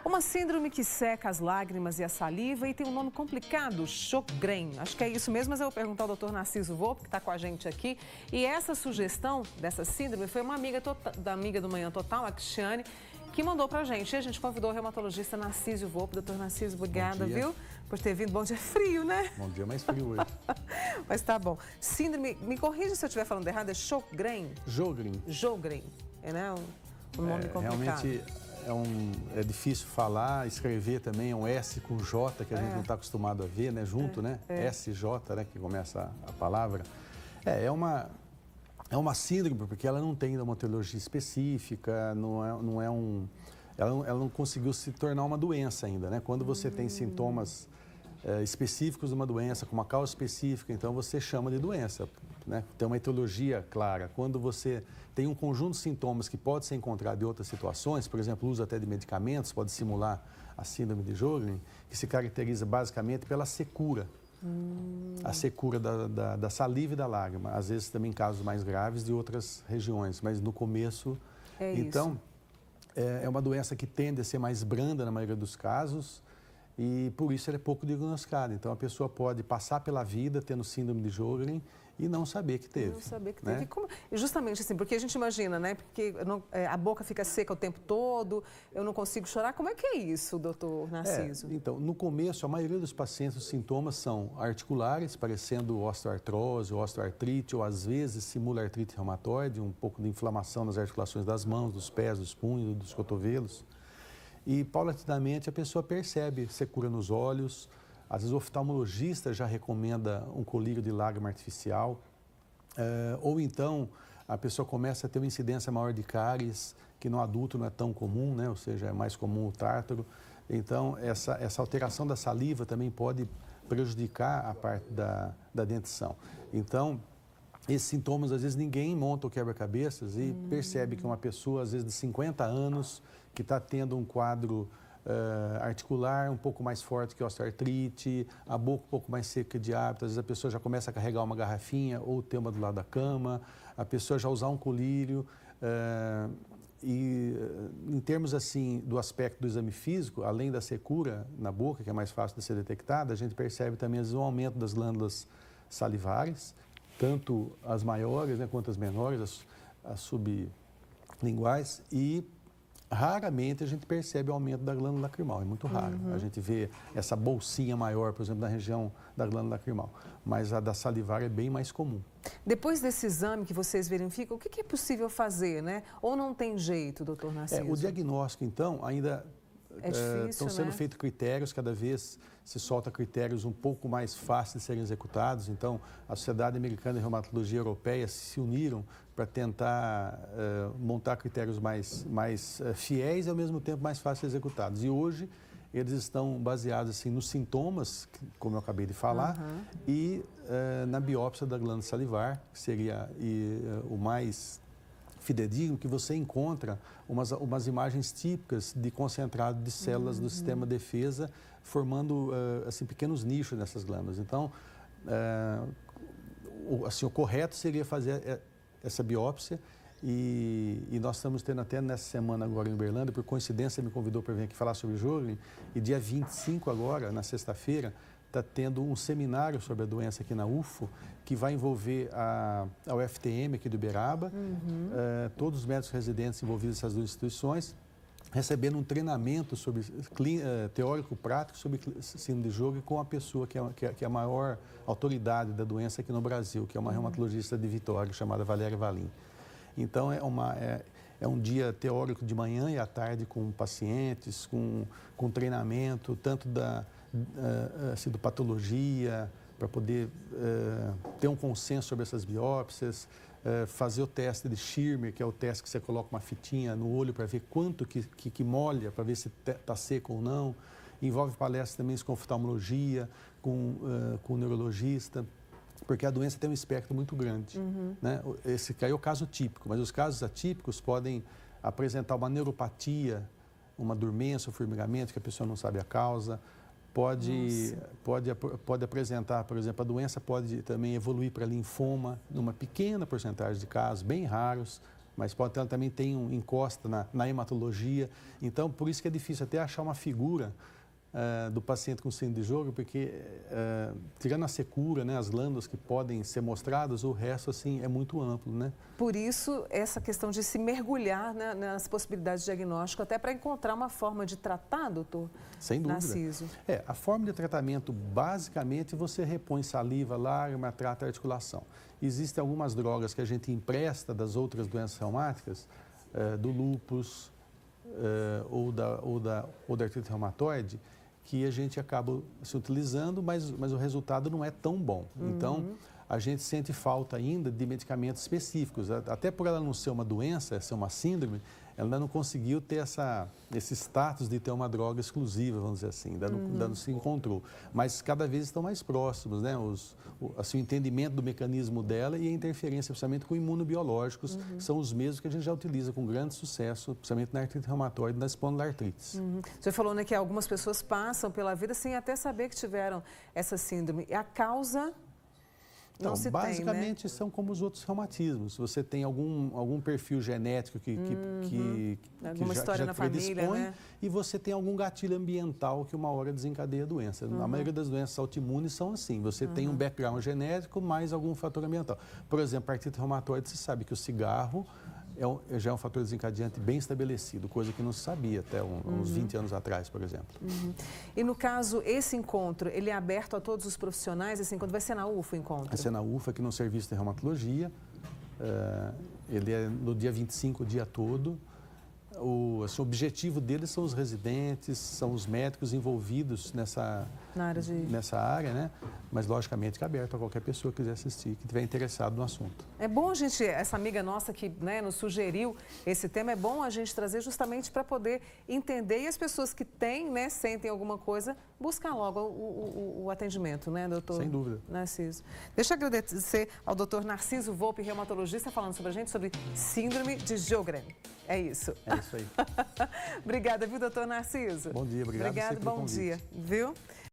Uma síndrome que seca as lágrimas e a saliva e tem um nome complicado, Sjögren. Acho que é isso mesmo, mas eu vou perguntar ao Dr. Narciso Volpi, que está com a gente aqui. E essa sugestão dessa síndrome foi uma amiga da amiga do Manhã Total, a Cristiane, que mandou pra gente. E a gente convidou o reumatologista Narciso Volpi. Doutor Narciso, obrigada, viu? Por ter vindo. Bom dia, frio, né? Bom dia, mais frio hoje. Mas tá bom. Síndrome, me corrija se eu estiver falando errado, é Sjögren? Sjögren. Sjögren, né? Um nome complicado. Realmente é difícil falar, escrever também, é um S com J, que a gente não está acostumado a ver, né? Junto, né? SJ, né? Que começa a palavra. É uma síndrome, porque ela não tem uma etiologia específica, ela não conseguiu se tornar uma doença ainda, né? Quando você tem sintomas específicos de uma doença, com uma causa específica, então você chama de doença, né? Tem uma etiologia clara. Quando você tem um conjunto de sintomas que pode ser encontrado em outras situações, por exemplo, o uso até de medicamentos, pode simular a síndrome de Sjögren, que se caracteriza basicamente pela secura. A secura da saliva e da lágrima, às vezes também em casos mais graves de outras regiões, mas no começo... Então, é uma doença que tende a ser mais branda na maioria dos casos e por isso ela é pouco diagnosticada. Então, a pessoa pode passar pela vida tendo síndrome de Sjögren e não saber que teve. Não saber que né? teve. Como... Justamente assim, porque a gente imagina, né? Porque a boca fica seca o tempo todo, eu não consigo chorar. Como é que é isso, doutor Narciso? Então, no começo, a maioria dos pacientes, os sintomas são articulares, parecendo osteoartrose, osteoartrite, ou às vezes simula artrite reumatoide, um pouco de inflamação nas articulações das mãos, dos pés, dos punhos, dos cotovelos. E, paulatinamente, a pessoa percebe secura nos olhos. Às vezes o oftalmologista já recomenda um colírio de lágrima artificial, ou então a pessoa começa a ter uma incidência maior de cáries, que no adulto não é tão comum, né? Ou seja, é mais comum o tártaro. Então, essa alteração da saliva também pode prejudicar a parte da dentição. Então, esses sintomas, às vezes ninguém monta o quebra-cabeças e percebe que uma pessoa, às vezes de 50 anos, que está tendo um quadro articular um pouco mais forte que a osteoartrite, a boca um pouco mais seca de hábito, às vezes a pessoa já começa a carregar uma garrafinha ou ter uma do lado da cama, a pessoa já usar um colírio. E em termos assim do aspecto do exame físico, além da secura na boca, que é mais fácil de ser detectada, a gente percebe também às vezes um aumento das glândulas salivares, tanto as maiores, né, quanto as menores, as sublinguais, e raramente a gente percebe o aumento da glândula lacrimal, é muito raro. A gente vê essa bolsinha maior, por exemplo, na região da glândula lacrimal, mas a da salivar é bem mais comum. Depois desse exame que vocês verificam, o que é possível fazer, né? Ou não tem jeito, doutor Narciso? O diagnóstico, então, ainda estão sendo feitos critérios, cada vez se solta critérios um pouco mais fáceis de serem executados. Então, a Sociedade Americana de Reumatologia Europeia se uniram para tentar montar critérios mais fiéis e, ao mesmo tempo, mais fáceis de executados. E hoje, eles estão baseados assim, nos sintomas, como eu acabei de falar, e na biópsia da glândula salivar, que seria o mais fidedigno, que você encontra umas imagens típicas de concentrado de células do sistema de defesa, formando assim, pequenos nichos nessas glândulas. Então, o correto seria fazer essa biópsia e nós estamos tendo até nessa semana agora em Uberlândia, por coincidência me convidou para vir aqui falar sobre Sjögren, e dia 25 agora, na sexta-feira, está tendo um seminário sobre a doença aqui na UFO, que vai envolver a UFTM aqui do Uberaba, todos os médicos residentes envolvidos nessas duas instituições, recebendo um treinamento sobre teórico-prático sobre síndrome de Sjögren com a pessoa que é a maior autoridade da doença aqui no Brasil, que é uma reumatologista de Vitória, chamada Valéria Valim. Então, é um dia teórico de manhã e à tarde com pacientes, com treinamento, tanto da patologia, para poder ter um consenso sobre essas biópsias, fazer o teste de Schirmer, que é o teste que você coloca uma fitinha no olho para ver quanto que molha, para ver se está seco ou não. Envolve palestras também com oftalmologia, com o neurologista, porque a doença tem um espectro muito grande. Né? Esse aí é o caso típico, mas os casos atípicos podem apresentar uma neuropatia, uma dormência, um formigamento que a pessoa não sabe a causa. Pode apresentar, por exemplo, a doença pode também evoluir para linfoma, numa pequena porcentagem de casos, bem raros, mas ela também tem encosta na hematologia. Então, por isso que é difícil até achar uma figura do paciente com síndrome de Sjögren, porque tirando a secura, né, as glândulas que podem ser mostradas, o resto assim é muito amplo, né? Por isso, essa questão de se mergulhar, né, nas possibilidades de diagnóstico, até para encontrar uma forma de tratar, doutor Sem dúvida. Narciso. A forma de tratamento, basicamente, você repõe saliva, lágrima, trata a articulação. Existem algumas drogas que a gente empresta das outras doenças reumáticas, do lúpus ou da artrite reumatoide, que a gente acaba se utilizando, mas o resultado não é tão bom. Então, a gente sente falta ainda de medicamentos específicos. Até por ela não ser uma doença, ser uma síndrome, ela ainda não conseguiu ter esse status de ter uma droga exclusiva, vamos dizer assim, ainda não se encontrou. Mas cada vez estão mais próximos, né? O entendimento do mecanismo dela e a interferência, principalmente com imunobiológicos, que são os mesmos que a gente já utiliza com grande sucesso, principalmente na artrite reumatoide e na espondilartrites. Você falou, né, que algumas pessoas passam pela vida sem até saber que tiveram essa síndrome. E a causa... Então, basicamente, né? São como os outros reumatismos. Você tem algum perfil genético que já predispõe, né? E você tem algum gatilho ambiental que uma hora desencadeia a doença. A maioria das doenças autoimunes são assim. Você tem um background genético mais algum fator ambiental. Por exemplo, a artrite reumatoide, você sabe que o cigarro já é um fator desencadeante bem estabelecido, coisa que não se sabia até uns 20 anos atrás, por exemplo. E no caso, esse encontro, ele é aberto a todos os profissionais? Esse encontro vai ser na UFA o encontro? Vai ser na UFA, aqui no Serviço de Reumatologia. Ele é no dia 25 o dia todo. O objetivo deles são os residentes, são os médicos envolvidos nessa área, né? Mas logicamente que é aberto a qualquer pessoa que quiser assistir, que estiver interessado no assunto. É bom a gente, essa amiga nossa que, né, nos sugeriu esse tema, é bom a gente trazer justamente para poder entender, e as pessoas que têm, né, sentem alguma coisa, buscar logo o atendimento, né, doutor? Sem dúvida. Narciso. Deixa eu agradecer ao doutor Narciso Volpi, reumatologista, falando sobre a gente, sobre síndrome de Sjögren. É isso. É isso aí. Obrigada, viu, doutor Narciso? Bom dia, obrigado. Obrigado, bom dia, viu?